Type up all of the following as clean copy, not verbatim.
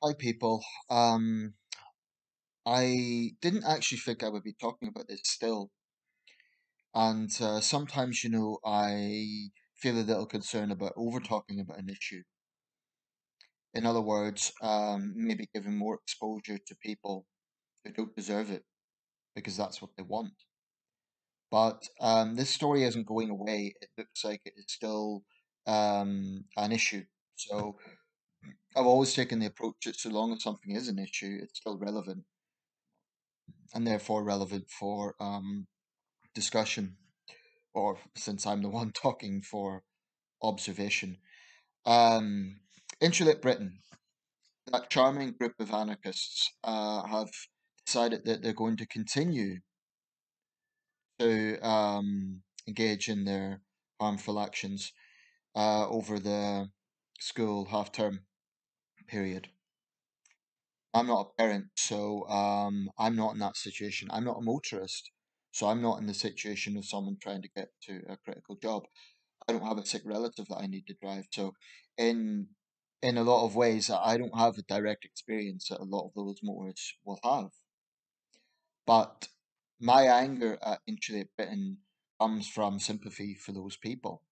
Hi, people. I didn't actually think I would be talking about this still, and sometimes, I feel a little concerned about over talking about an issue. In other words, maybe giving more exposure to people who don't deserve it because that's what they want. But this story isn't going away. It looks like it is still an issue. So I've always taken the approach that so long as something is an issue, it's still relevant and therefore relevant for discussion, or since I'm the one talking for observation. Um, Insulate Britain, that charming group of anarchists, have decided that they're going to continue to engage in their harmful actions over the school half term period. I'm not a parent, so I'm not in that situation. I'm not a motorist, so I'm not in the situation of someone trying to get to a critical job. I don't have a sick relative that I need to drive. So in in a lot of ways, I don't have a direct experience that a lot of those motorists will have. But my anger at Insulate Britain comes from sympathy for those people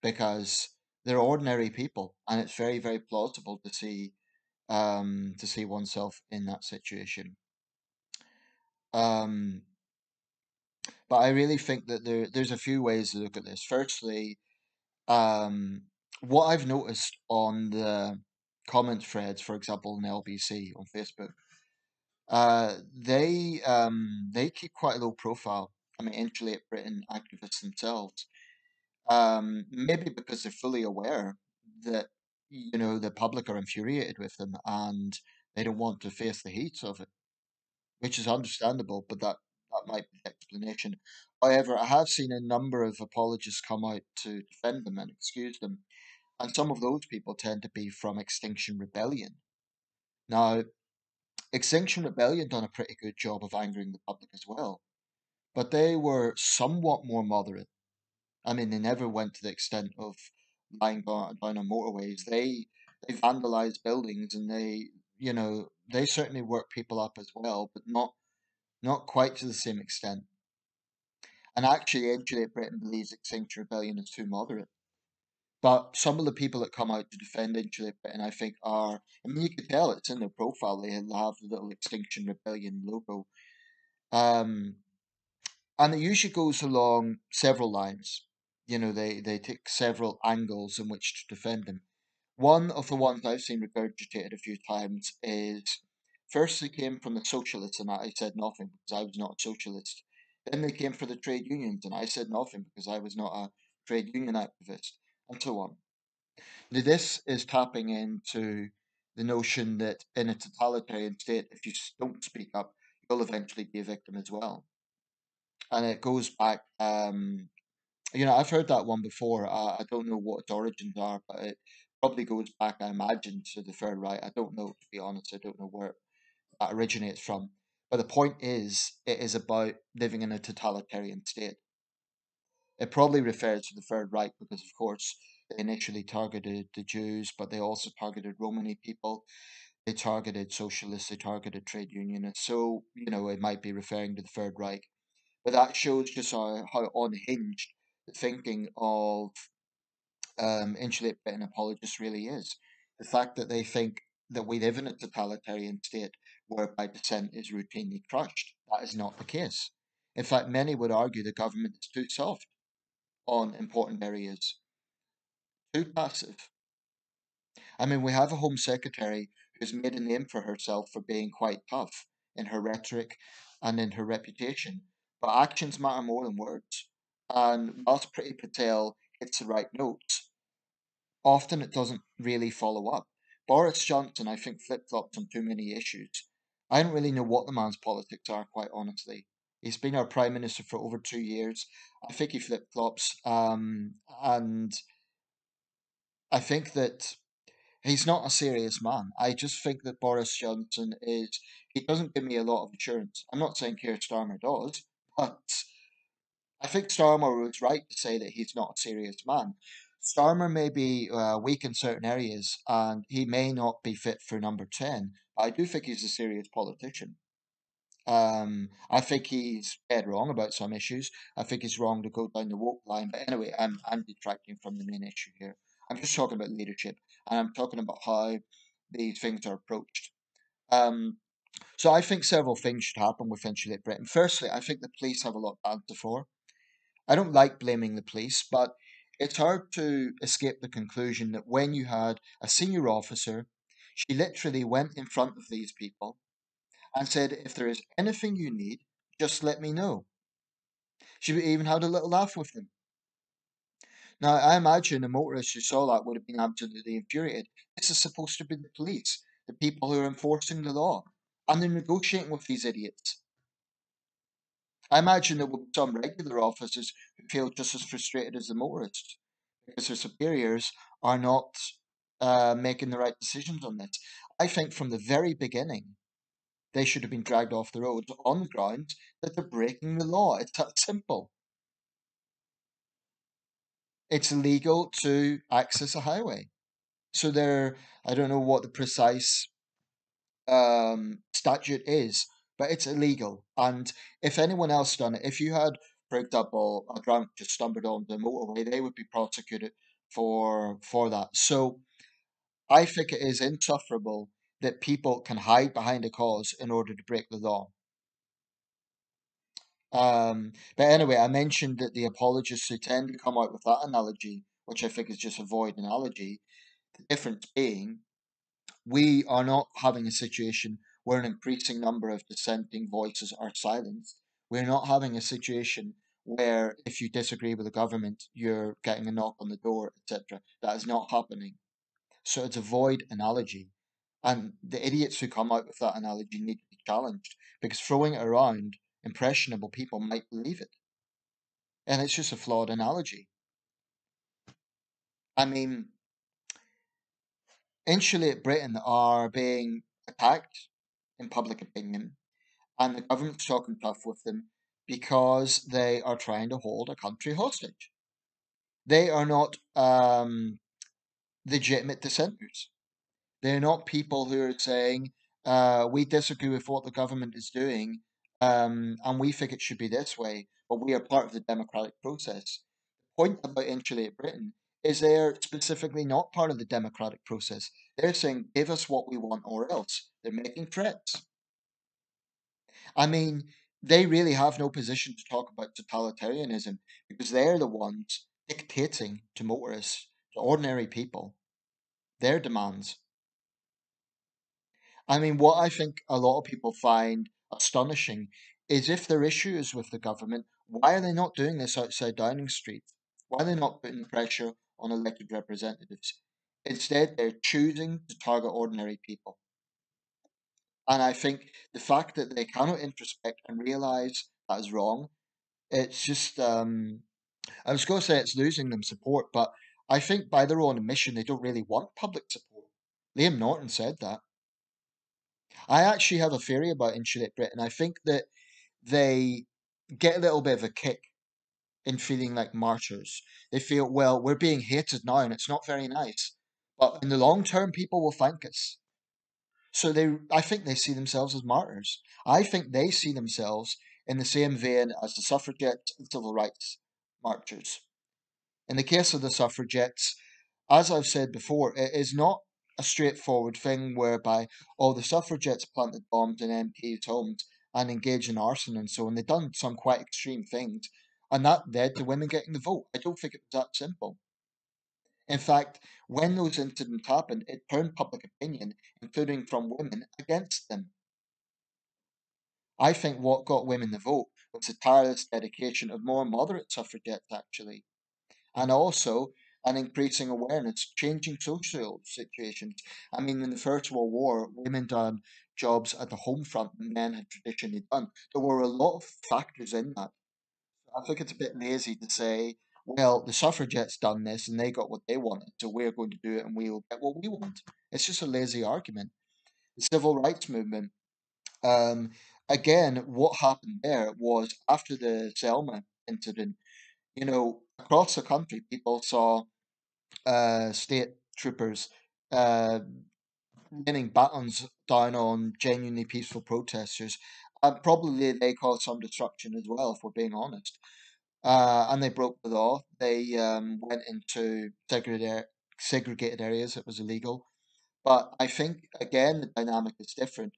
because they're ordinary people, and it's very, very plausible to see oneself in that situation. Um, but I really think that there's a few ways to look at this. Firstly, Um, what I've noticed on the comment threads, for example, in LBC on Facebook, they keep quite a low profile. I mean, Insulate Britain activists themselves, maybe because they're fully aware that the public are infuriated with them and they don't want to face the heat of it, which is understandable. But that might be the explanation. However, I have seen a number of apologists come out to defend them and excuse them, and some of those people tend to be from Extinction Rebellion. Now, Extinction Rebellion done a pretty good job of angering the public as well, but they were somewhat more moderate. I mean, they never went to the extent of lying down on motorways. They vandalized buildings and they certainly worked people up as well, but not quite to the same extent. And actually, Insulate Britain believes Extinction Rebellion is too moderate. But some of the people that come out to defend Insulate Britain, I think, are. I mean, you could tell it's in their profile. They have the little Extinction Rebellion logo. Um, and it usually goes along several lines. They take several angles in which to defend them. One of the ones I've seen regurgitated a few times is first they came from the socialists, and I said nothing because I was not a socialist. Then they came for the trade unions, and I said nothing because I was not a trade union activist, and so on. Now, this is tapping into the notion that in a totalitarian state, if you don't speak up, you'll eventually be a victim as well. And it goes back, I've heard that one before. I don't know what its origins are, but it probably goes back, I imagine, to the third right. I don't know, to be honest. I don't know where that originates from. But the point is, it is about living in a totalitarian state. It probably refers to the Third Reich because, of course, they initially targeted the Jews, but they also targeted Romani people. They targeted socialists, they targeted trade unionists. So, it might be referring to the Third Reich. But that shows just how unhinged the thinking of Insulate Britain apologists really is. The fact that they think that we live in a totalitarian state whereby dissent is routinely crushed. That is not the case. In fact, many would argue the government is too soft on important areas, too passive. I mean, we have a Home Secretary who's made a name for herself for being quite tough in her rhetoric and in her reputation, but actions matter more than words. And whilst Priti Patel hits the right notes, often it doesn't really follow up. Boris Johnson, I think, flip flops on too many issues. I don't really know what the man's politics are, quite honestly. He's been our prime minister for over 2 years. I think he flip flops, and I think that he's not a serious man. I just think that Boris Johnson is, he doesn't give me a lot of assurance. I'm not saying Keir Starmer does, but I think Starmer was right to say that he's not a serious man. Starmer may be weak in certain areas, and he may not be fit for number 10. I do think he's a serious politician. I think he's dead wrong about some issues. I think he's wrong to go down the woke line. But anyway, I'm detracting from the main issue here. I'm just talking about leadership, and I'm talking about how these things are approached. Um, so I think several things should happen with Insulate Britain. Firstly, I think the police have a lot to answer for. I don't like blaming the police, but it's hard to escape the conclusion that when you had a senior officer, she literally went in front of these people and said, if there is anything you need, just let me know. She even had a little laugh with them. Now, I imagine the motorists who saw that would have been absolutely infuriated. This is supposed to be the police, the people who are enforcing the law, and they're negotiating with these idiots. I imagine there will be some regular officers who feel just as frustrated as the motorists because their superiors are not making the right decisions on this. I think from the very beginning, they should have been dragged off the road on the grounds that they're breaking the law. It's that simple. It's illegal to access a highway. So there, I don't know what the precise statute is, but it's illegal. And if anyone else done it, if you had, for example, a drunk just stumbled onto the motorway, they would be prosecuted for that. So I think it is insufferable that people can hide behind a cause in order to break the law. But anyway, I mentioned that the apologists who tend to come out with that analogy, which I think is just a void analogy, the difference being we are not having a situation where an increasing number of dissenting voices are silenced. We're not having a situation where if you disagree with the government, you're getting a knock on the door, etc. That is not happening. So it's a void analogy. And the idiots who come out with that analogy need to be challenged because throwing it around, impressionable people might believe it. And it's just a flawed analogy. I mean, Insulate Britain are being attacked in public opinion, and the government's talking tough with them because they are trying to hold a country hostage. They are not legitimate dissenters. They're not people who are saying, we disagree with what the government is doing, and we think it should be this way, but we are part of the democratic process. The point about Insulate Britain is they're specifically not part of the democratic process. They're saying, give us what we want or else. They're making threats. I mean, they really have no position to talk about totalitarianism because they're the ones dictating to motorists, to ordinary people, their demands. I mean, what I think a lot of people find astonishing is if their issue is with the government, why are they not doing this outside Downing Street? Why are they not putting pressure on elected representatives? Instead, they're choosing to target ordinary people. And I think the fact that they cannot introspect and realize that is wrong, it's just, I was going to say it's losing them support, but I think by their own admission, they don't really want public support. Liam Norton said that. I actually have a theory about Insulate Britain. I think that they get a little bit of a kick in feeling like martyrs. They feel, well, we're being hated now and it's not very nice. But in the long term, people will thank us. So I think they see themselves as martyrs. I think they see themselves in the same vein as the suffragettes and civil rights marchers. In the case of the suffragettes, as I've said before, it is not a straightforward thing whereby, oh, the suffragettes planted bombs in MPs' homes and engaged in arson and so on. They've done some quite extreme things, and that led to women getting the vote. I don't think it was that simple. In fact, when those incidents happened, it turned public opinion, including from women, against them. I think what got women the vote was the tireless dedication of more moderate suffragettes, actually, and also an increasing awareness, changing social situations. I mean, in the First World War, women done jobs at the home front that men had traditionally done. There were a lot of factors in that. I think it's a bit lazy to say, well, the suffragettes done this and they got what they wanted, so we're going to do it and we'll get what we want. It's just a lazy argument. The civil rights movement, um, again, what happened there was after the Selma incident, across the country, people saw state troopers uh, raining batons down on genuinely peaceful protesters. Probably they caused some destruction as well, if we're being honest. And they broke the law. They went into segregated areas. It was illegal. But I think, again, the dynamic is different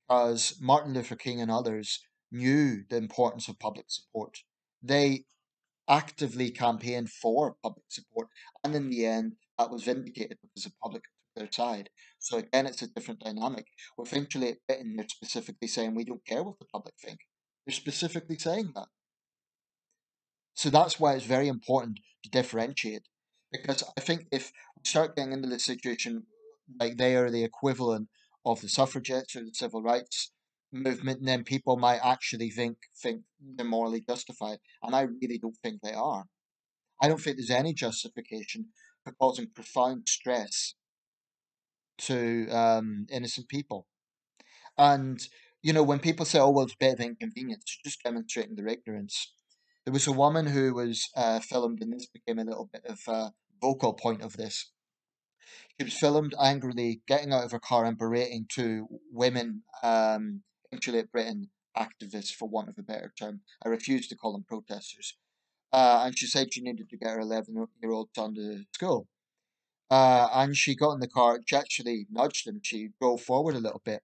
because Martin Luther King and others knew the importance of public support. They actively campaigned for public support, and in the end, that was vindicated because the public took their side. So again, it's a different dynamic. With Insulate Britain, they're specifically saying we don't care what the public think. They're specifically saying that. So that's why it's very important to differentiate. Because I think if we start getting into the situation like they are the equivalent of the suffragettes or the civil rights movement, then people might actually think they're morally justified. And I really don't think they are. I don't think there's any justification for causing profound stress to innocent people. And, when people say, oh, well, it's a bit of inconvenience, it's just demonstrating their ignorance. There was a woman who was filmed, and this became a little bit of a vocal point of this. She was filmed angrily getting out of her car and berating two women, Insulate Britain activists, for want of a better term. I refuse to call them protesters. And she said she needed to get her 11-year-old son to school. And she got in the car, she actually nudged him, she drove forward a little bit.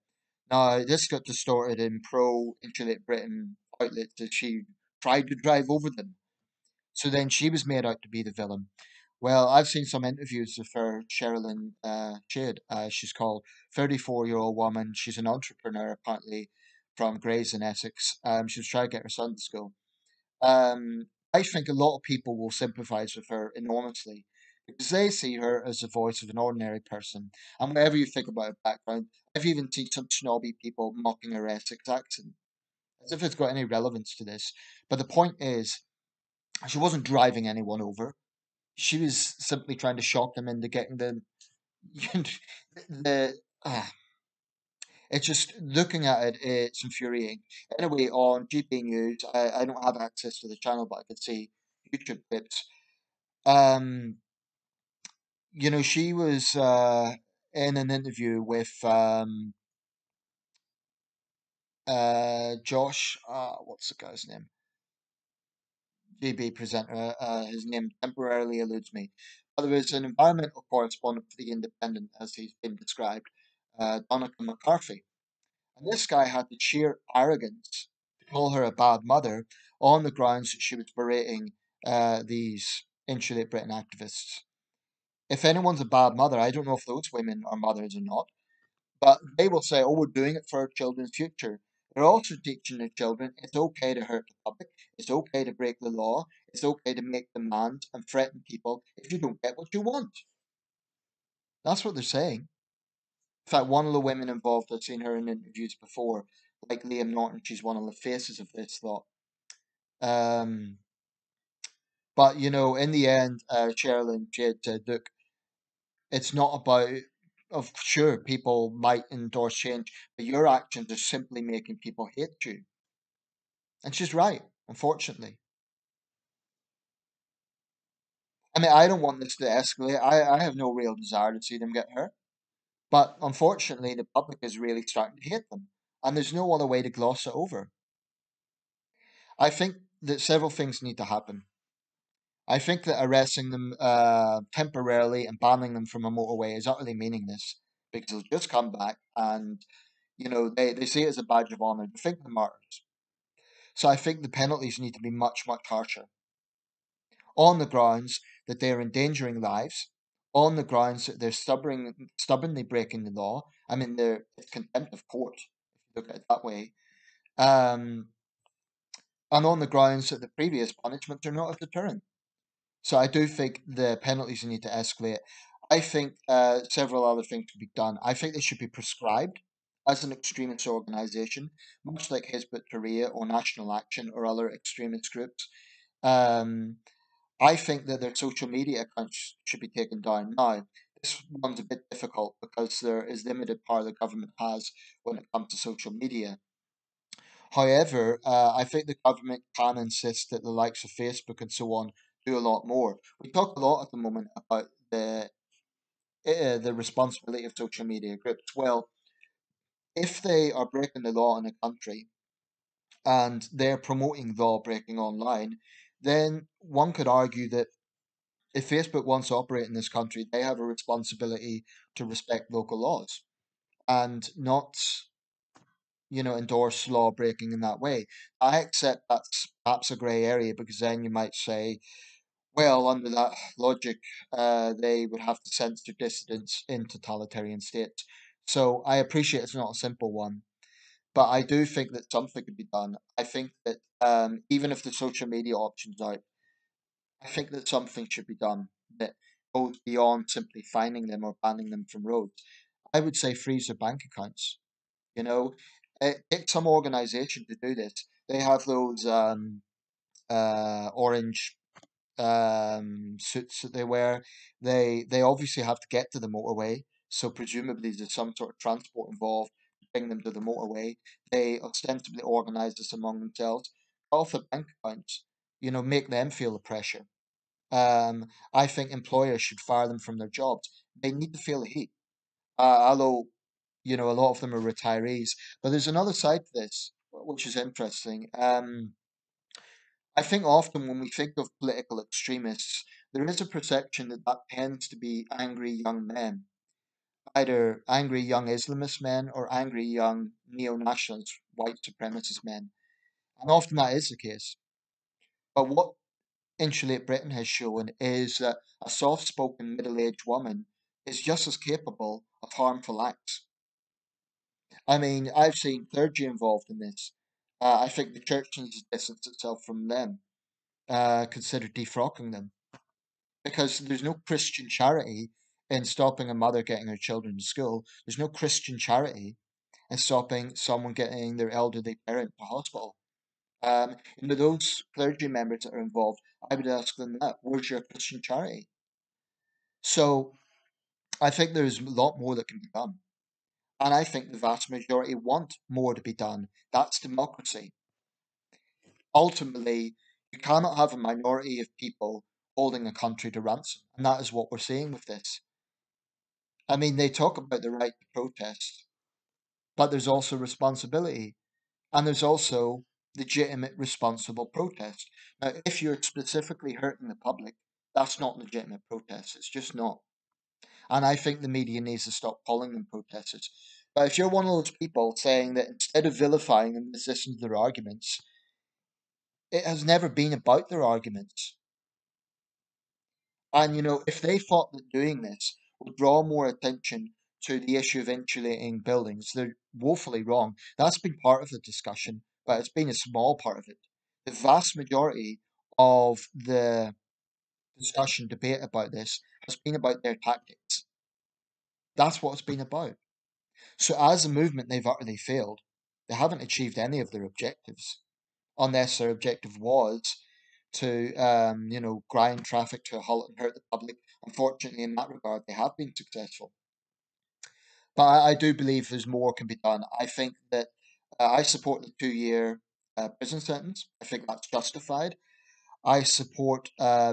Now, this got distorted in pro-Insulate Britain outlets as she tried to drive over them. So then she was made out to be the villain. Well, I've seen some interviews with her, Sherilyn Chade, she's called, 34-year-old woman. She's an entrepreneur, apparently, from Grays in Essex. She was trying to get her son to school. Um, I think a lot of people will sympathise with her enormously because they see her as the voice of an ordinary person. And whatever you think about her background, I've even seen some snobby people mocking her Essex accent, as if it's got any relevance to this. But the point is, she wasn't driving anyone over. She was simply trying to shock them into getting the the. ah, it's just looking at it, it's infuriating. Anyway, on GP News, I don't have access to the channel, but I could see YouTube clips. Um, she was in an interview with Josh. What's the guy's name? GB presenter. His name temporarily eludes me. But there was an environmental correspondent for The Independent, as he's been described, Donica McCarthy. And this guy had the sheer arrogance to call her a bad mother on the grounds that she was berating these Insulate Britain activists. If anyone's a bad mother, I don't know if those women are mothers or not, but they will say, oh, we're doing it for our children's future. They're also teaching their children it's okay to hurt the public, it's okay to break the law, it's okay to make demands and threaten people if you don't get what you want. That's what they're saying. In fact, one of the women involved, I've seen her in interviews before, like Liam Norton, she's one of the faces of this lot. Um, but, in the end, Cheryl and Jade said, look, it's not about, of sure, people might endorse change, but your actions are simply making people hate you. And she's right, unfortunately. I mean, I don't want this to escalate. I have no real desire to see them get hurt. But unfortunately, the public is really starting to hate them. And there's no other way to gloss it over. I think that several things need to happen. I think that arresting them temporarily and banning them from a motorway is utterly meaningless because they'll just come back and, they see it as a badge of honour. They think they're martyrs. So I think the penalties need to be much, much harsher on the grounds that they're endangering lives, on the grounds that they're stubbornly breaking the law. I mean, it's contempt of court, if you look at it that way. Um, and on the grounds that the previous punishments are not a deterrent. So I do think the penalties need to escalate. I think several other things could be done. I think they should be prescribed as an extremist organisation, much like Hizb ut-Tahrir or National Action or other extremist groups. Um, I think that their social media accounts should be taken down. Now, this one's a bit difficult because there is limited power the government has when it comes to social media. However, I think the government can insist that the likes of Facebook and so on do a lot more. We talk a lot at the moment about the responsibility of social media groups? Well, if they are breaking the law in a country and they're promoting law breaking online, then one could argue that if Facebook wants to operate in this country, they have a responsibility to respect local laws and not, endorse law breaking in that way. I accept that's perhaps a grey area because then you might say, well, under that logic, they would have to censor dissidents in totalitarian states. So I appreciate it's not a simple one, but I do think that something could be done. I think that even if the social media option's out, I think that something should be done that goes beyond simply fining them or banning them from roads. I would say freeze their bank accounts. You know, Get some organization to do this. They have those orange suits that they wear. They obviously have to get to the motorway, so presumably there's some sort of transport involved to bring them to the motorway. They ostensibly organise this among themselves. Off the bank accounts, make them feel the pressure. I think employers should fire them from their jobs. They need to feel the heat. Although, a lot of them are retirees. But there's another side to this, which is interesting. I think often when we think of political extremists, there is a perception that that tends to be angry young men, either angry young Islamist men or angry young neo-nationalist white supremacist men. And often that is the case. But what Insulate Britain has shown is that a soft-spoken middle-aged woman is just as capable of harmful acts. I mean, I've seen clergy involved in this. I think the church needs to distance itself from them, consider defrocking them. Because there's no Christian charity in stopping a mother getting her children to school. There's no Christian charity in stopping someone getting their elderly parent to hospital. Those clergy members that are involved, I would ask them that, where's your Christian charity? So I think there's a lot more that can be done. And I think the vast majority want more to be done. That's democracy. Ultimately, you cannot have a minority of people holding a country to ransom. And that is what we're seeing with this. I mean, they talk about the right to protest, but there's also responsibility. And there's also legitimate, responsible protest. Now, if you're specifically hurting the public, that's not legitimate protest. It's just not. And I think the media needs to stop calling them protesters. But if you're one of those people saying that instead of vilifying them, listen to their arguments, it has never been about their arguments. And, if they thought that doing this would draw more attention to the issue of insulating buildings, they're woefully wrong. That's been part of the discussion, but it's been a small part of it. The vast majority of the discussion, debate about this has been about their tactics. That's what it's been about. So, as a movement, they've utterly failed. They haven't achieved any of their objectives, unless their objective was to, grind traffic to a halt and hurt the public. Unfortunately, in that regard, they have been successful. But I do believe there's more can be done. I think that I support the 2-year prison sentence. I think that's justified. I support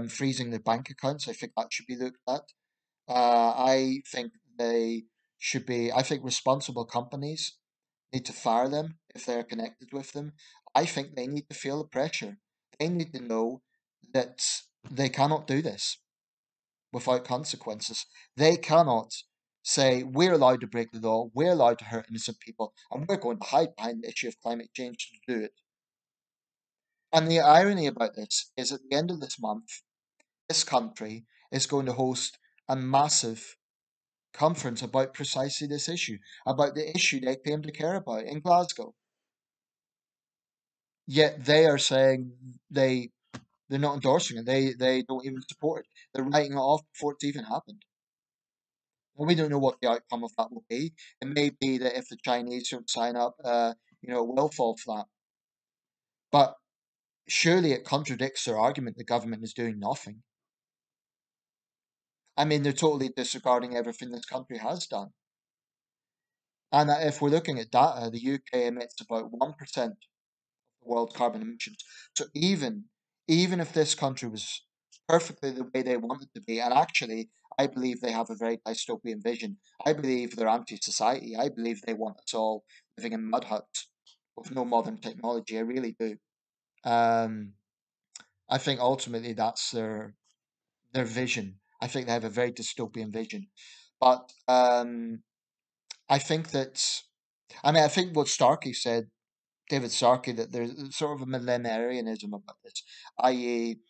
freezing the bank accounts. I think that should be looked at. I think they should be. I think responsible companies need to fire them if they're connected with them. I think they need to feel the pressure. They need to know that they cannot do this without consequences. They cannot say, we're allowed to break the law, we're allowed to hurt innocent people, and we're going to hide behind the issue of climate change to do it. And the irony about this is at the end of this month, this country is going to host a massive conference about precisely this issue, about the issue they claim to care about in Glasgow. Yet they are saying they're not endorsing it. They don't even support it. They're writing it off before it's even happened. Well, we don't know what the outcome of that will be. It may be that if the Chinese don't sign up, it will fall flat. But surely it contradicts their argument the government is doing nothing. I mean, they're totally disregarding everything this country has done. And if we're looking at data, the UK emits about 1% of the world's carbon emissions. So even if this country was perfectly the way they want it to be. And actually, I believe they have a very dystopian vision. I believe they're anti-society. I believe they want us all living in mud huts with no modern technology. I really do. Um, I think ultimately that's their vision. I think they have a very dystopian vision. But I think that I think what Starkey said, David Starkey, that there's sort of a millenarianism about this, i.e.,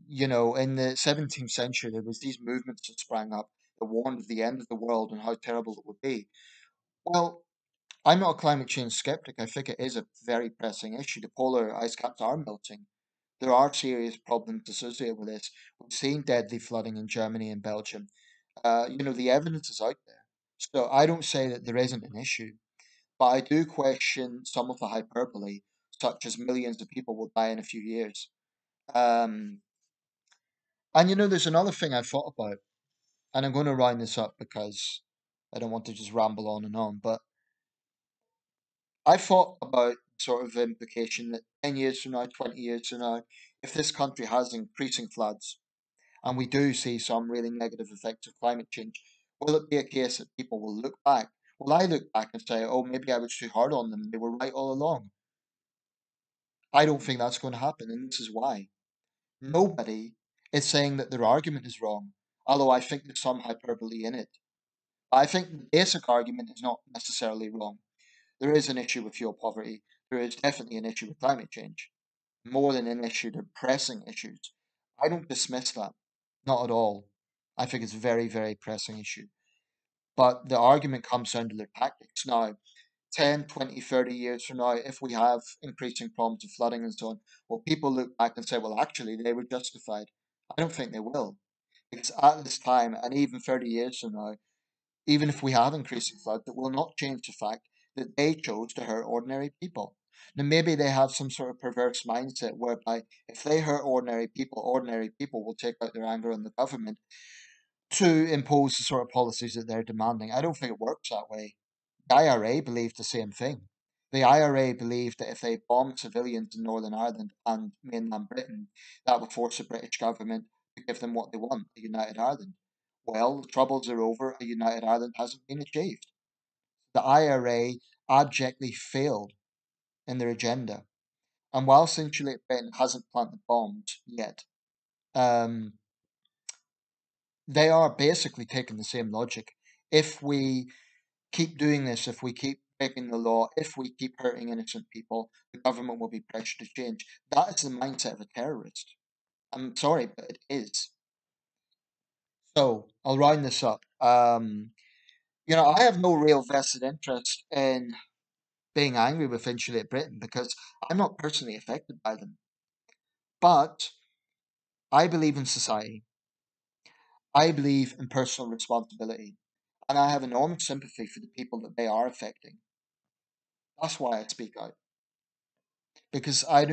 in the 17th century, there was these movements that sprang up that warned of the end of the world and how terrible it would be. Well, I'm not a climate change skeptic. I think it is a very pressing issue. The polar ice caps are melting. There are serious problems associated with this. We've seen deadly flooding in Germany and Belgium. The evidence is out there. So I don't say that there isn't an issue, but I do question some of the hyperbole, such as millions of people will die in a few years. Um, and there's another thing I thought about, and I'm going to round this up because I don't want to just ramble on and on, but I thought about sort of the implication that 10 years from now, 20 years from now, if this country has increasing floods, and we do see some really negative effects of climate change, will it be a case that people will look back? Will I look back and say, oh, maybe I was too hard on them? They were right all along. I don't think that's going to happen, and this is why. Nobody is saying that their argument is wrong, although I think there's some hyperbole in it. I think the basic argument is not necessarily wrong. There is an issue with fuel poverty. There is definitely an issue with climate change. More than an issue, they're pressing issues. I don't dismiss that. Not at all. I think it's a very, very pressing issue. But the argument comes down to their tactics. Now, 10, 20, 30 years from now, if we have increasing problems of flooding and so on, will people look back and say, well, actually, they were justified? I don't think they will. Because at this time, and even 30 years from now, even if we have increasing floods, it will not change the fact that they chose to hurt ordinary people. Now, maybe they have some sort of perverse mindset whereby if they hurt ordinary people will take out their anger on the government to impose the sort of policies that they're demanding. I don't think it works that way. The IRA believed the same thing. The IRA believed that if they bombed civilians in Northern Ireland and mainland Britain, that would force the British government to give them what they want, a united Ireland. Well, the troubles are over, a united Ireland hasn't been achieved. The IRA abjectly failed in their agenda. And whilst Insulate Britain hasn't planted bombs yet, um, they are basically taking the same logic. If we keep doing this, if we keep breaking the law, if we keep hurting innocent people, the government will be pressured to change. That is the mindset of a terrorist. I'm sorry, but it is. So I'll round this up. I have no real vested interest in being angry with Insulate Britain because I'm not personally affected by them. But I believe in society. I believe in personal responsibility. And I have enormous sympathy for the people that they are affecting. That's why I speak out. Because I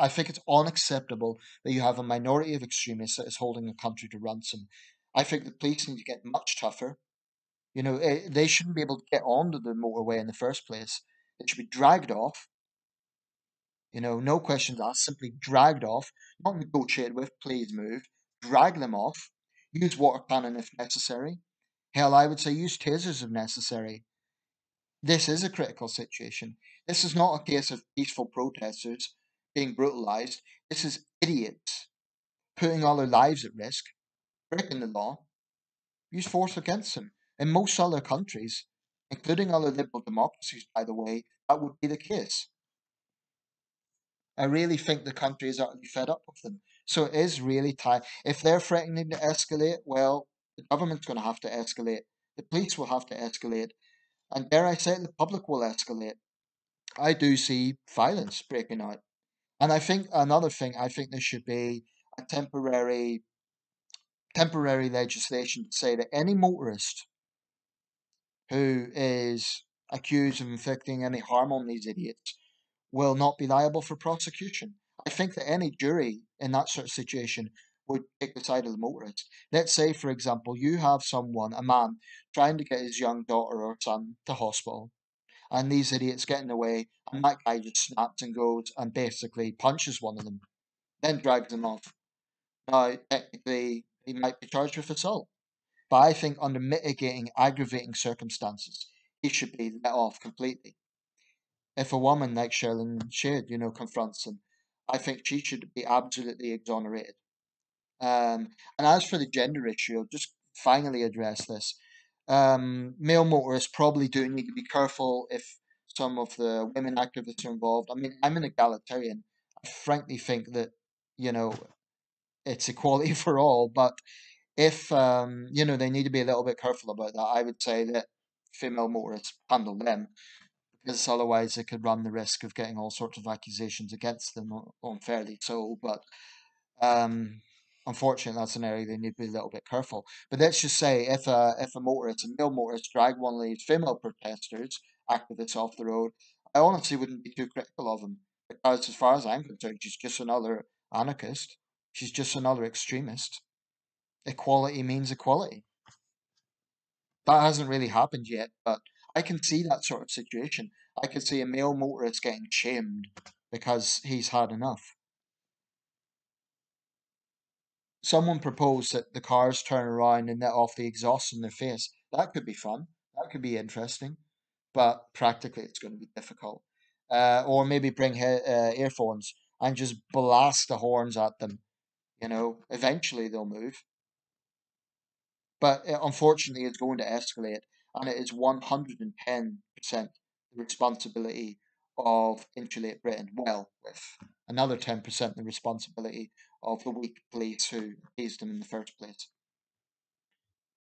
think it's unacceptable that you have a minority of extremists that is holding a country to ransom. I think the police need to get much tougher. They shouldn't be able to get onto the motorway in the first place. They should be dragged off. No questions asked, simply dragged off, not negotiated with, please move, drag them off, use water cannon if necessary. Hell, I would say use tasers if necessary. This is a critical situation. This is not a case of peaceful protesters being brutalized. This is idiots putting all their lives at risk, breaking the law, use force against them. In most other countries, including other liberal democracies, by the way, that would be the case. I really think the country is utterly fed up with them. So it is really time. If they're threatening to escalate, well, the government's going to have to escalate. The police will have to escalate. And dare I say it, the public will escalate. I do see violence breaking out. And I think another thing, I think there should be a temporary legislation to say that any motorist who is accused of inflicting any harm on these idiots will not be liable for prosecution. I think that any jury in that sort of situation would take the side of the motorist. Let's say, for example, you have someone, a man, trying to get his young daughter or son to hospital, and these idiots get in the way, and that guy just snaps and goes and basically punches one of them, then drags them off. Now, technically, he might be charged with assault, but I think under mitigating, aggravating circumstances, he should be let off completely. If a woman like Sherilyn Shade, confronts him, I think she should be absolutely exonerated. And as for the gender issue, I'll just finally address this. Male motorists probably do need to be careful if some of the women activists are involved. I mean, I'm an egalitarian. I frankly think that, you know, it's equality for all, but if, they need to be a little bit careful about that, I would say that female motorists handle them because otherwise they could run the risk of getting all sorts of accusations against them unfairly so. But um, unfortunately, that's an area they need to be a little bit careful. But let's just say if a motorist, a male motorist, drag one of these female protesters, activists off the road, I honestly wouldn't be too critical of him because, as far as I'm concerned, she's just another anarchist. She's just another extremist. Equality means equality. That hasn't really happened yet, but I can see that sort of situation. I could see a male motorist getting shamed because he's had enough. Someone proposed that the cars turn around and let off the exhaust in their face. That could be fun. That could be interesting, but practically it's going to be difficult. Or maybe bring earphones and just blast the horns at them. Eventually they'll move. But unfortunately, it's going to escalate, and it is 110% the responsibility of Insulate Britain. Well, with another 10% the responsibility of the weak police who appeased them in the first place.